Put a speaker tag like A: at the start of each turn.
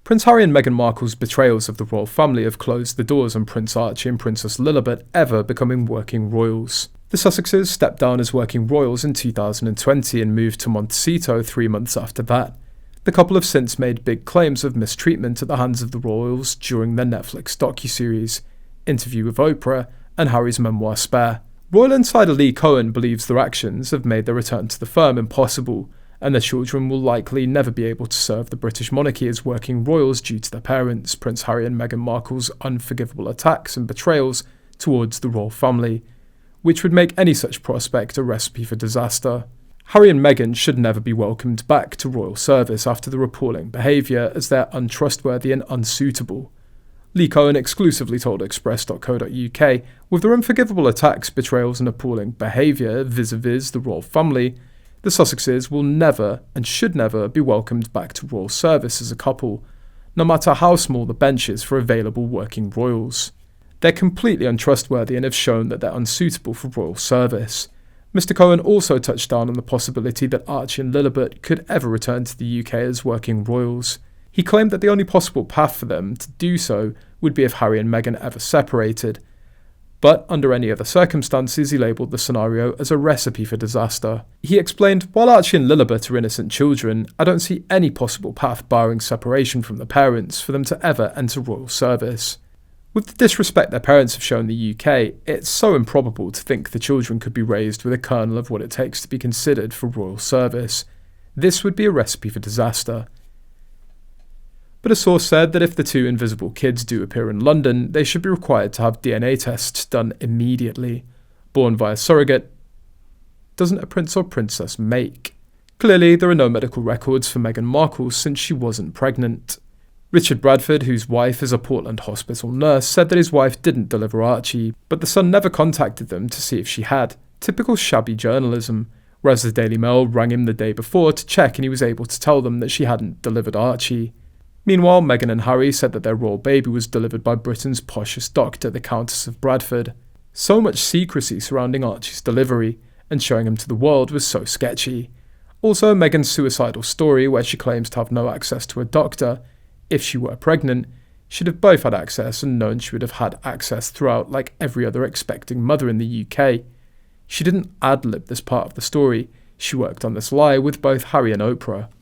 A: Prince Harry and Meghan Markle's betrayals of the royal family have closed the doors on Prince Archie and Princess Lilibet ever becoming working royals. The Sussexes stepped down as working royals in 2020 and moved to Montecito 3 months after that. The couple have since made big claims of mistreatment at the hands of the royals during their Netflix docuseries, Interview with Oprah, and Harry's memoir Spare. Royal insider Lee Cohen believes their actions have made their return to the firm impossible, and their children will likely never be able to serve the British monarchy as working royals due to their parents, Prince Harry and Meghan Markle's unforgivable attacks and betrayals towards the royal family, which would make any such prospect a recipe for disaster. Harry and Meghan should never be welcomed back to royal service after the appalling behaviour, as they're untrustworthy and unsuitable. Lee Cohen exclusively told Express.co.uk, with their unforgivable attacks, betrayals and appalling behaviour vis-a-vis the royal family, the Sussexes will never and should never be welcomed back to royal service as a couple, no matter how small the bench is for available working royals. They're completely untrustworthy and have shown that they're unsuitable for royal service. Mr. Cohen also touched down on the possibility that Archie and Lilibet could ever return to the UK as working royals. He claimed that the only possible path for them to do so would be if Harry and Meghan ever separated. But under any other circumstances, he labelled the scenario as a recipe for disaster. He explained, "While Archie and Lilibet are innocent children, I don't see any possible path barring separation from the parents for them to ever enter royal service. With the disrespect their parents have shown the UK, it's so improbable to think the children could be raised with a kernel of what it takes to be considered for royal service. This would be a recipe for disaster." But a source said that if the two invisible kids do appear in London, they should be required to have DNA tests done immediately. Born via surrogate, doesn't a prince or princess make? Clearly, there are no medical records for Meghan Markle since she wasn't pregnant. Richard Bradford, whose wife is a Portland hospital nurse, said that his wife didn't deliver Archie, but the Sun never contacted them to see if she had. Typical shabby journalism, whereas the Daily Mail rang him the day before to check and he was able to tell them that she hadn't delivered Archie. Meanwhile, Meghan and Harry said that their royal baby was delivered by Britain's poshest doctor, the Countess of Bradford. So much secrecy surrounding Archie's delivery, and showing him to the world was so sketchy. Also, Meghan's suicidal story, where she claims to have no access to a doctor, if she were pregnant, should have both had access and known she would have had access throughout like every other expecting mother in the UK. She didn't ad-lib this part of the story, she worked on this lie with both Harry and Oprah.